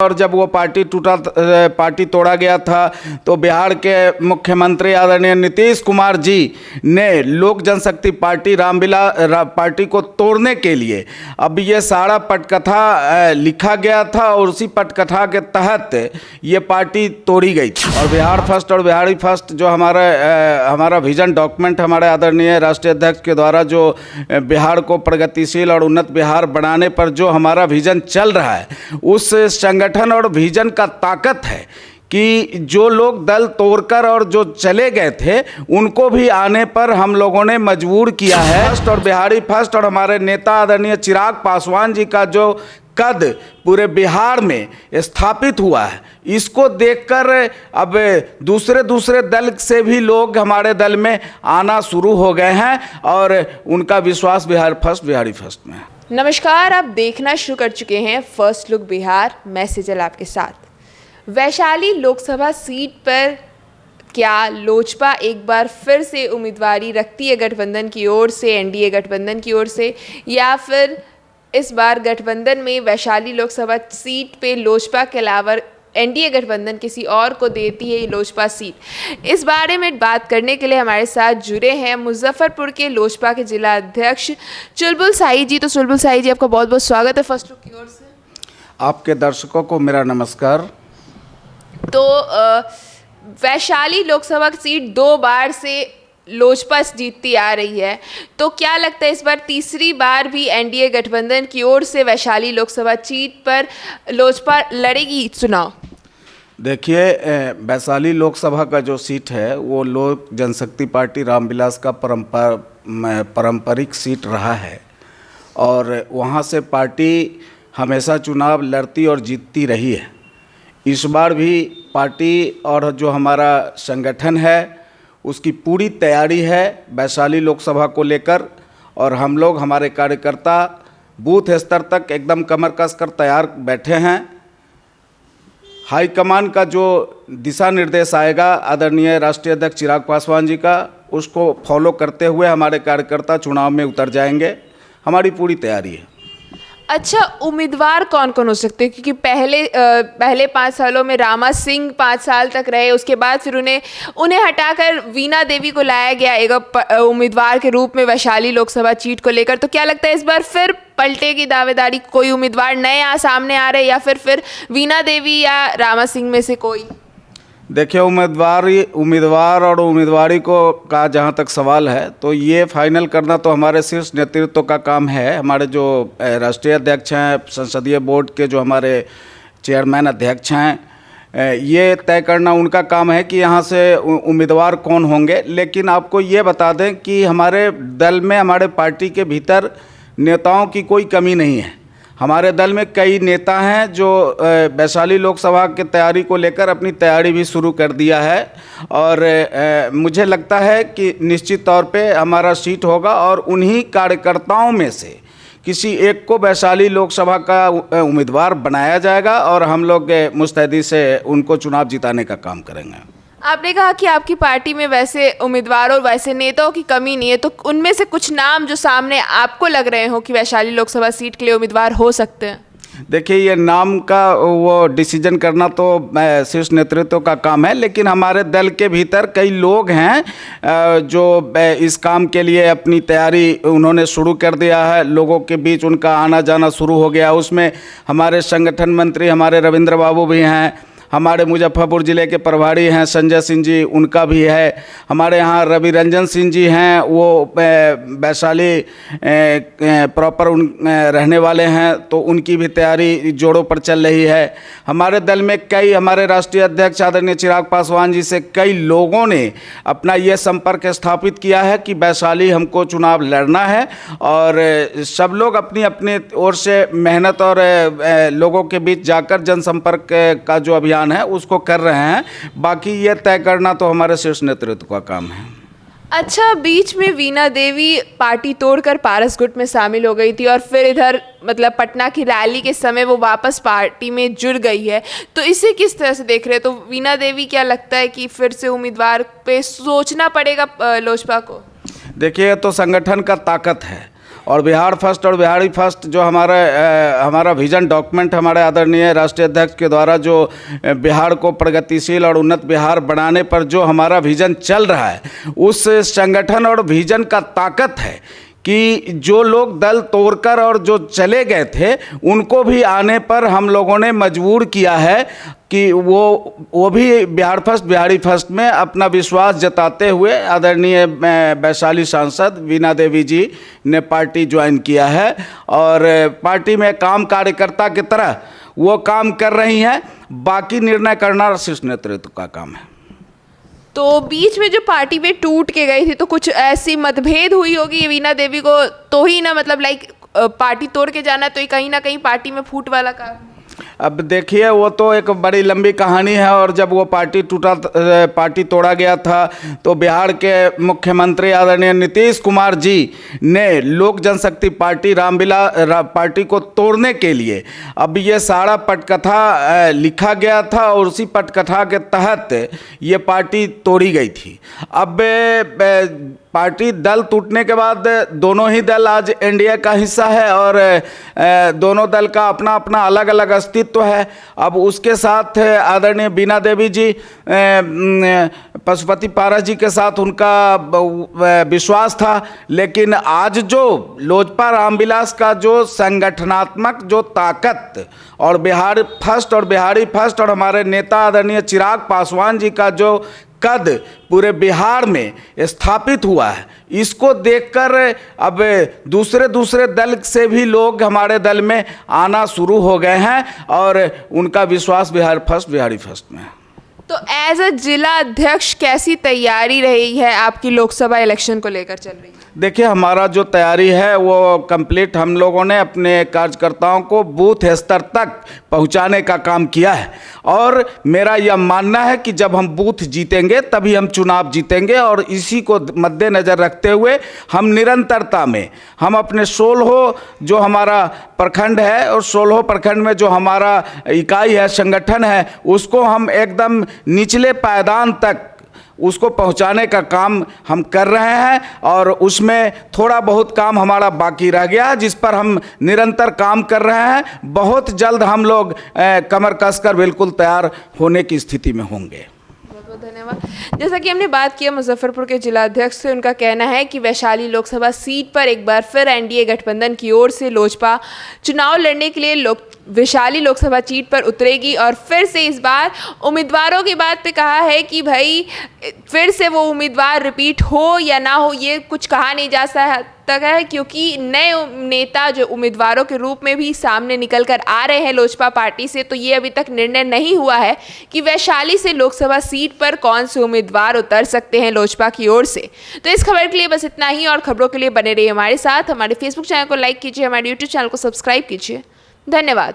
और जब वो पार्टी तोड़ा गया था तो बिहार के मुख्यमंत्री आदरणीय नीतीश कुमार जी ने लोक जनशक्ति पार्टी पार्टी को तोड़ने के लिए अब ये सारा पटकथा लिखा गया था और उसी पटकथा के तहत ये पार्टी तोड़ी गई थी। और बिहार फर्स्ट और बिहारी फर्स्ट जो हमारा विजन डॉक्यूमेंट हमारे आदरणीय राष्ट्रीय अध्यक्ष के द्वारा जो बिहार को प्रगतिशील और उन्नत बिहार बनाने पर जो हमारा विजन चल रहा है, उस संगठन और विजन का ताकत है कि जो लोग दल तोड़कर और जो चले गए थे उनको भी आने पर हम लोगों ने मजबूर किया है। फर्स्ट और बिहारी फर्स्ट और हमारे नेता आदरणीय चिराग पासवान जी का जो कद पूरे बिहार में स्थापित हुआ है, इसको देखकर अब दूसरे दल से भी लोग हमारे दल में आना शुरू हो गए हैं और उनका विश्वास बिहार फर्स्ट बिहारी फर्स्ट में है। नमस्कार, आप देखना शुरू कर चुके हैं फर्स्ट लुक बिहार। मैं सेजल आपके साथ। वैशाली लोकसभा सीट पर क्या लोजपा एक बार फिर से उम्मीदवारी रखती है गठबंधन की ओर से, एनडीए गठबंधन की ओर से, या फिर इस बार गठबंधन में वैशाली लोकसभा सीट पे लोजपा के अलावा एनडीए गठबंधन किसी और को देती है ये लोजपा सीट? इस बारे में बात करने के लिए हमारे साथ जुड़े हैं मुजफ्फरपुर के लोजपा के जिला अध्यक्ष चुलबुल शाही जी। तो चुलबुल शाही जी, आपका बहुत बहुत स्वागत है फर्स्ट लुक की ओर से। आपके दर्शकों को मेरा नमस्कार। तो वैशाली लोकसभा सीट 2 बार से लोजपा जीतती आ रही है, तो क्या लगता है इस बार तीसरी बार भी एनडीए गठबंधन की ओर से वैशाली लोकसभा सीट पर लोजपा लड़ेगी चुनाव? देखिए, वैशाली लोकसभा का जो सीट है वो लोक जनशक्ति पार्टी रामविलास का पारंपरिक सीट रहा है और वहाँ से पार्टी हमेशा चुनाव लड़ती और जीतती रही है। इस बार भी पार्टी और जो हमारा संगठन है उसकी पूरी तैयारी है वैशाली लोकसभा को लेकर, और हम लोग हमारे कार्यकर्ता बूथ स्तर तक एकदम कमर कस कर तैयार बैठे हैं। हाईकमान का जो दिशा निर्देश आएगा आदरणीय राष्ट्रीय अध्यक्ष चिराग पासवान जी का, उसको फॉलो करते हुए हमारे कार्यकर्ता चुनाव में उतर जाएंगे। हमारी पूरी तैयारी है। अच्छा, उम्मीदवार कौन कौन हो सकते हैं? क्योंकि पहले 5 सालों में रामा सिंह 5 साल तक रहे, उसके बाद फिर उन्हें हटाकर वीणा देवी को लाया गया एक उम्मीदवार के रूप में वैशाली लोकसभा सीट को लेकर। तो क्या लगता है इस बार फिर पलटेगी दावेदारी? कोई उम्मीदवार नए सामने आ रहे या फिर वीणा देवी या रामा सिंह में से कोई? देखिए, उम्मीदवार और उम्मीदवारी को का जहाँ तक सवाल है तो ये फाइनल करना तो हमारे शीर्ष नेतृत्व का काम है। हमारे जो राष्ट्रीय अध्यक्ष हैं, संसदीय बोर्ड के जो हमारे चेयरमैन अध्यक्ष हैं, ये तय करना उनका काम है कि यहाँ से उम्मीदवार कौन होंगे। लेकिन आपको ये बता दें कि हमारे दल में, हमारे पार्टी के भीतर नेताओं की कोई कमी नहीं है। हमारे दल में कई नेता हैं जो वैशाली लोकसभा की तैयारी को लेकर अपनी तैयारी भी शुरू कर दिया है और मुझे लगता है कि निश्चित तौर पे हमारा सीट होगा और उन्हीं कार्यकर्ताओं में से किसी एक को वैशाली लोकसभा का उम्मीदवार बनाया जाएगा और हम लोग मुस्तैदी से उनको चुनाव जिताने का काम करेंगे। आपने कहा कि आपकी पार्टी में वैसे उम्मीदवारों और वैसे नेताओं की कमी नहीं है, तो उनमें से कुछ नाम जो सामने आपको लग रहे हो कि वैशाली लोकसभा सीट के लिए उम्मीदवार हो सकते हैं? देखिए, ये नाम का वो डिसीजन करना तो शीर्ष नेतृत्व का काम है, लेकिन हमारे दल के भीतर कई लोग हैं जो इस काम के लिए अपनी तैयारी उन्होंने शुरू कर दिया है। लोगों के बीच उनका आना जाना शुरू हो गया। उसमें हमारे संगठन मंत्री हमारे रविंद्र बाबू भी हैं, हमारे मुजफ्फरपुर ज़िले के प्रभारी हैं संजय सिंह जी, उनका भी है। हमारे यहाँ रवि रंजन सिंह जी हैं, वो वैशाली प्रॉपर रहने वाले हैं, तो उनकी भी तैयारी जोरों पर चल रही है। हमारे दल में कई हमारे राष्ट्रीय अध्यक्ष आदरणीय चिराग पासवान जी से कई लोगों ने अपना ये संपर्क स्थापित किया है कि वैशाली हमको चुनाव लड़ना है और सब लोग अपनी अपनी ओर से मेहनत और लोगों के बीच जाकर जनसंपर्क का जो अभियान है उसको कर रहे हैं। बाकी ये तय करना तो हमारे शीर्ष नेतृत्व का काम है। अच्छा, बीच में वीणा देवी पार्टी तोड़कर पारसगुट में शामिल हो गई थी और फिर इधर मतलब पटना की रैली के समय वो वापस पार्टी में जुड़ गई है, तो इसे किस तरह से देख रहे हैं? तो वीणा देवी, क्या लगता है कि फिर से उम्मीदवार पे सोचना पड़ेगा लोजपा को? देखिए, तो संगठन का ताकत है और बिहार फर्स्ट और बिहारी फर्स्ट जो हमारा विजन डॉक्यूमेंट हमारे आदरणीय राष्ट्रीय अध्यक्ष के द्वारा जो बिहार को प्रगतिशील और उन्नत बिहार बनाने पर जो हमारा विजन चल रहा है, उस संगठन और विजन का ताकत है कि जो लोग दल तोड़कर और जो चले गए थे उनको भी आने पर हम लोगों ने मजबूर किया है कि वो भी बिहार फर्स्ट बिहारी फर्स्ट में अपना विश्वास जताते हुए आदरणीय वैशाली सांसद वीणा देवी जी ने पार्टी ज्वाइन किया है और पार्टी में काम कार्यकर्ता की तरह वो काम कर रही हैं। बाकी निर्णय करना शीर्ष नेतृत्व का काम है। तो बीच में जो पार्टी में टूट के गई थी तो कुछ ऐसी मतभेद हुई होगी वीणा देवी को, तो ही ना मतलब पार्टी तोड़ के जाना तो ये कहीं ना कहीं पार्टी में फूट वाला काम। अब देखिए, वो तो एक बड़ी लंबी कहानी है और जब वो पार्टी तोड़ा गया था तो बिहार के मुख्यमंत्री आदरणीय नीतीश कुमार जी ने लोक जनशक्ति पार्टी रामविलास पार्टी को तोड़ने के लिए अब ये सारा पटकथा लिखा गया था और उसी पटकथा के तहत ये पार्टी तोड़ी गई थी। अब पार्टी दल टूटने के बाद दोनों ही दल आज एनडीए का हिस्सा है और दोनों दल का अपना अपना अलग अलग अस्तित्व है। अब उसके साथ आदरणीय वीणा देवी जी पशुपति पारस जी के साथ उनका विश्वास था, लेकिन आज जो लोजपा रामविलास का जो संगठनात्मक जो ताकत और बिहार फर्स्ट और बिहारी फर्स्ट और हमारे नेता आदरणीय चिराग पासवान जी का जो कद पूरे बिहार में स्थापित हुआ है, इसको देखकर अब दूसरे दल से भी लोग हमारे दल में आना शुरू हो गए हैं और उनका विश्वास बिहार फर्स्ट बिहारी फर्स्ट में है। तो एज अ जिला अध्यक्ष कैसी तैयारी रही है आपकी लोकसभा इलेक्शन को लेकर चल रही है? देखिए, हमारा जो तैयारी है वो कंप्लीट हम लोगों ने अपने कार्यकर्ताओं को बूथ स्तर तक पहुंचाने का काम किया है और मेरा यह मानना है कि जब हम बूथ जीतेंगे तभी हम चुनाव जीतेंगे और इसी को मद्देनज़र रखते हुए हम निरंतरता में हम अपने 16 जो हमारा प्रखंड है और 16 प्रखंड में जो हमारा इकाई है, संगठन है, उसको हम एकदम निचले पायदान तक उसको पहुंचाने का काम हम कर रहे हैं और उसमें थोड़ा बहुत काम हमारा बाकी रह गया, जिस पर हम निरंतर काम कर रहे हैं। बहुत जल्द हम लोग कमर कसकर बिल्कुल तैयार होने की स्थिति में होंगे। बहुत बहुत धन्यवाद। जैसा कि हमने बात किया मुजफ्फरपुर के जिलाध्यक्ष से, उनका कहना है कि वैशाली लोकसभा सीट पर एक बार फिर एनडीए गठबंधन की ओर से लोजपा चुनाव लड़ने के लिए वैशाली लोकसभा सीट पर उतरेगी और फिर से इस बार उम्मीदवारों की बात पे कहा है कि भाई फिर से वो उम्मीदवार रिपीट हो या ना हो ये कुछ कहा नहीं जा सकता है, क्योंकि नए नेता जो उम्मीदवारों के रूप में भी सामने निकल कर आ रहे हैं लोजपा पार्टी से, तो ये अभी तक निर्णय नहीं हुआ है कि वैशाली से लोकसभा सीट पर कौन से उम्मीदवार उतर सकते हैं लोजपा की ओर से। तो इस खबर के लिए बस इतना ही और खबरों के लिए बने रहिए हमारे साथ। हमारे फेसबुक चैनल को लाइक कीजिए, हमारे यूट्यूब चैनल को सब्सक्राइब कीजिए। धन्यवाद।